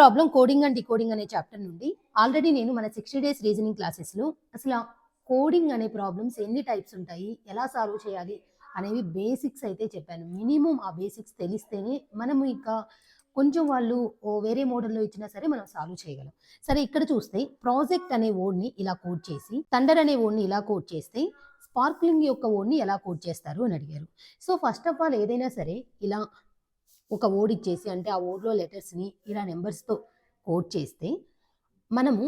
Problem coding and decoding అనే chapter నుండి already నేను మన 60 డేస్ రీజనింగ్ క్లాసెస్లో అసలు కోడింగ్ అనే ప్రాబ్లమ్స్ ఎన్ని టైప్స్ ఉంటాయి, ఎలా సాల్వ్ చేయాలి అనేవి బేసిక్స్ అయితే చెప్పాను. మినిమం ఆ బేసిక్స్ తెలిస్తేనే మనము ఇంకా కొంచెం వాళ్ళు వేరే మోడల్లో ఇచ్చినా సరే మనం సాల్వ్ చేయగలం. సరే, ఇక్కడ చూస్తే ప్రాజెక్ట్ అనే వర్డ్ని ఇలా కోడ్ చేసి, థండర్ అనే వర్డ్ని ఇలా కోడ్ చేస్తే స్పార్క్లింగ్ యొక్క వర్డ్ని ఎలా కోడ్ చేస్తారు అని అడిగారు. సో ఫస్ట్ ఆఫ్ ఆల్ ఏదైనా సరే ఇలా ఒక వర్డ్ ఇచ్చేసి, అంటే ఆ వర్డ్లో లెటర్స్ని ఇలా నెంబర్స్తో కోడ్ చేస్తే మనము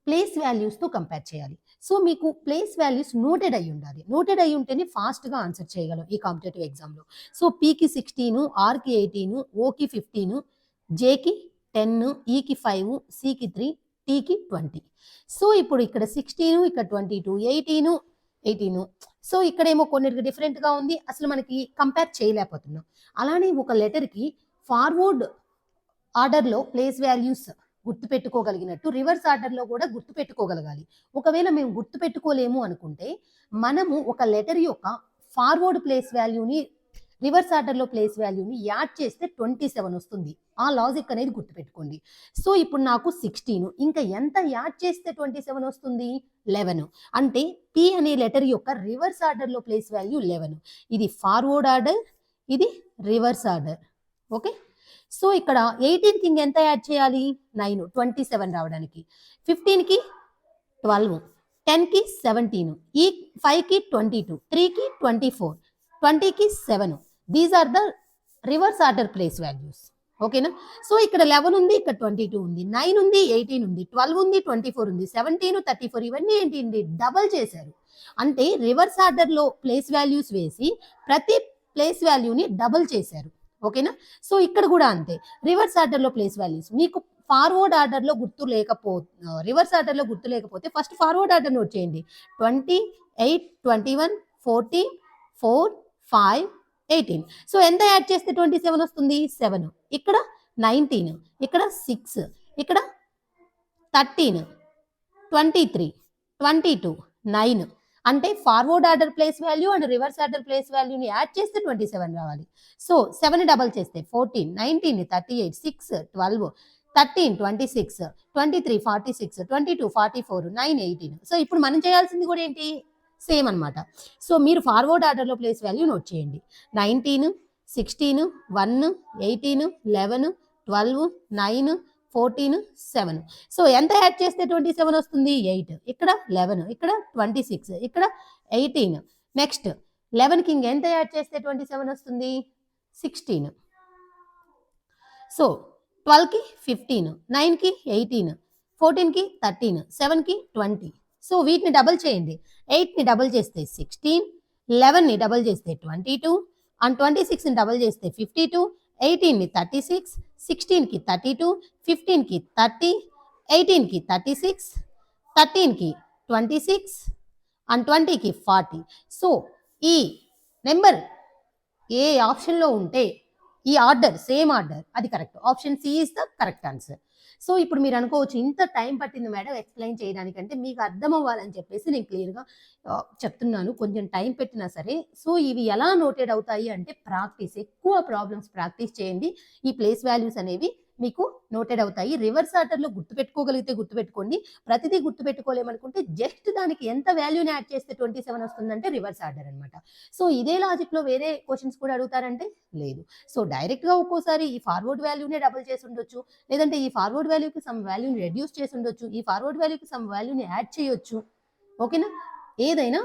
ప్లేస్ వాల్యూస్తో కంపేర్ చేయాలి. సో మీకు ప్లేస్ వాల్యూస్ నోటెడ్ అయి ఉండాలి. నోటెడ్ అయి ఉంటేనే ఫాస్ట్గా ఆన్సర్ చేయగలం ఈ కాంపిటేటివ్ ఎగ్జామ్లో. సో పీకి 16, ఆర్కి 18, ఓకి 15, జేకి 10, ఈకి 5, సికి 3, టీకి 20. సో ఇప్పుడు ఇక్కడ 16, ఇక్కడ 22, 18. సో ఇక్కడేమో కొన్నిటికి డిఫరెంట్గా ఉంది, అసలు మనకి కంపేర్ చేయలేకపోతున్నాం. అలానే ఒక లెటర్కి ఫార్వర్డ్ ఆర్డర్లో ప్లేస్ వాల్యూస్ గుర్తుపెట్టుకోగలిగినట్టు రివర్స్ ఆర్డర్లో కూడా గుర్తుపెట్టుకోగలగాలి. ఒకవేళ మేము గుర్తుపెట్టుకోలేము అనుకుంటే మనము ఒక లెటర్ యొక్క ఫార్వర్డ్ ప్లేస్ వాల్యూని రివర్స్ ఆర్డర్లో ప్లేస్ వాల్యూని యాడ్ చేస్తే 27 వస్తుంది. ఆ లాజిక్ అనేది గుర్తుపెట్టుకోండి. సో ఇప్పుడు నాకు 16, ఇంకా ఎంత యాడ్ చేస్తే 27 వస్తుంది? 11. అంటే పి అనే లెటర్ యొక్క రివర్స్ ఆర్డర్లో ప్లేస్ వాల్యూ 11. ఇది ఫార్వర్డ్ ఆర్డర్, ఇది రివర్స్ ఆర్డర్. ఓకే, సో ఇక్కడ 18కి ఇంకెంత యాడ్ చేయాలి? 9, 27 రావడానికి. 15కి 12, 10కి 17, ఈ 5కి 22, 3కి 24, 20కి 7. These are the reverse order place values. ఓకేనా? సో ఇక్కడ 11 ఉంది, ఇక్కడ 22 ఉంది, 9 ఉంది, 18 ఉంది, 12 ఉంది, 24 ఉంది, 17, 34. ఇవన్నీ ఏంటి? డబల్ చేశారు. అంటే రివర్స్ ఆర్డర్లో ప్లేస్ వాల్యూస్ వేసి ప్రతి ప్లేస్ వాల్యూని డబల్ చేశారు. ఓకేనా? సో ఇక్కడ కూడా అంతే, రివర్స్ ఆర్డర్లో ప్లేస్ వాల్యూస్. మీకు ఫార్వర్డ్ ఆర్డర్లో రివర్స్ ఆర్డర్లో గుర్తు లేకపోతే ఫస్ట్ ఫార్వర్డ్ ఆర్డర్ నోట్ చేయండి. 28, 21, 14, 4, 5, 18. సో ఎంత యాడ్ చేస్తే 27 వస్తుంది? 7. ఇక్కడ 19, ఇక్కడ 6, ఇక్కడ 13, 23, 22, 9. అంటే forward order place value and reverse order place వాల్యూని యాడ్ చేస్తే 27 రావాలి. సో 7 డబల్ చేస్తే 14, 19, 38, 6, 12, 13, 26, 23, 46, 22, 44, 9, 18. సో ఇప్పుడు మనం చేయాల్సింది కూడా ఏంటి? సేమ్ అనమాట. సో మీరు ఫార్వర్డ్ ఆర్డర్లో ప్లేస్ వాల్యూ నోట్ చేయండి. 19, 16, 1, 18, 11, 12, 9, 14, 7. సో ఎంత యాడ్ చేస్తే 27 వస్తుంది? 8. ఇక్కడ 11, ఇక్కడ 26, ఇక్కడ 18. నెక్స్ట్ 11కి ఇంకెంత యాడ్ చేస్తే 27 వస్తుంది? 16. సో 12కి 15, 9కి 18, 14కి 13, 7కి 20. సో వీటిని డబల్ చేయండి. 8ని డబల్ చేస్తే 16, 11ని డబల్ చేస్తే 22, అండ్ 26ని డబల్ చేస్తే 52, 18ని 36, 16కి 32, 15కి 30, 18కి 36, 13కి 26, అండ్ 20కి 40. సో ఈ నెంబర్ ఏ ఆప్షన్లో ఉంటే ఈ ఆర్డర్, సేమ్ ఆర్డర్, అది correct. Option C is the correct answer. So ఇప్పుడు మీరు అనుకోవచ్చు, ఇంత టైం పట్టింది మేడం ఎక్స్ప్లెయిన్ చేయడానికంటే, మీకు అర్థం అవ్వాలని చెప్పేసి నేను క్లియర్గా చెప్తున్నాను, కొంచెం టైం పెట్టినా సరే. సో ఇవి ఎలా నోటెడ్ అవుతాయి అంటే ప్రాక్టీస్, ఎక్కువ ప్రాబ్లమ్స్ ప్రాక్టీస్ చేయండి. ఈ ప్లేస్ వాల్యూస్ అనేవి మీకు నోటెడ్ అవుతాయి. రివర్స్ ఆర్డర్లో గుర్తుపెట్టుకోగలిగితే గుర్తుపెట్టుకోండి. ప్రతిదీ గుర్తుపెట్టుకోలేమనుకుంటే జస్ట్ దానికి ఎంత వాల్యూని యాడ్ చేస్తే 27 వస్తుందంటే రివర్స్ ఆర్డర్ అనమాట. సో ఇదే లాజిక్లో వేరే క్వశ్చన్స్ కూడా అడుగుతారంటే లేదు. సో డైరెక్ట్గా ఒక్కోసారి ఈ ఫార్వర్డ్ వాల్యూనే డబుల్ చేసి ఉండొచ్చు, లేదంటే ఈ ఫార్వర్డ్ వాల్యూకి సమ్ వాల్యూని రెడ్యూస్ చేసి ఉండొచ్చు, ఈ ఫార్వర్డ్ వాల్యూకి సమ్ వాల్యూని యాడ్ చేయొచ్చు. ఓకేనా? ఏదైనా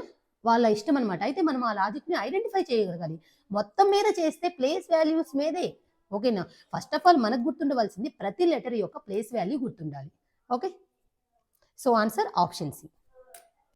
వాళ్ళ ఇష్టం అనమాట. అయితే మనం ఆ లాజిక్ని ఐడెంటిఫై చేయగలగాలి. మొత్తం మీద చేస్తే ప్లేస్ వాల్యూస్ మీదే. ఓకేనా? ఫస్ట్ ఆఫ్ ఆల్ మనకు గుర్తుండవలసింది ప్రతి లెటర్ యొక్క ప్లేస్ వాల్యూ గుర్తుండాలి. Okay, so answer option C.